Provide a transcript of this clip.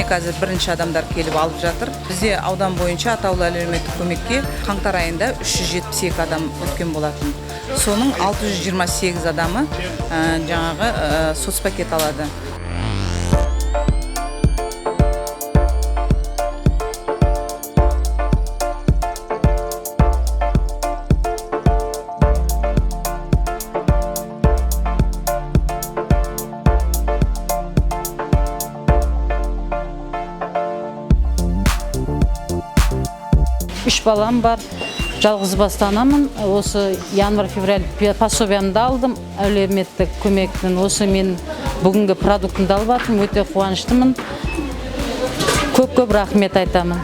қазір бірінші адамдар келіп алып жатыр. Бізде аудан бойынша атаулы әлеуметтік көмекке қаңтар айында 372 адам өткен болатын. Соның 628 адамы жаңағы соцпакет алады. Үш балам бар, жалғыз басты анамын. Осы январь-февраль пособиямды алдым, әлеуметтік көмектің. Осы мен бүгінгі продуктымды алып жатырмын, өте қуаныштымын. Көп рахмет айтамын.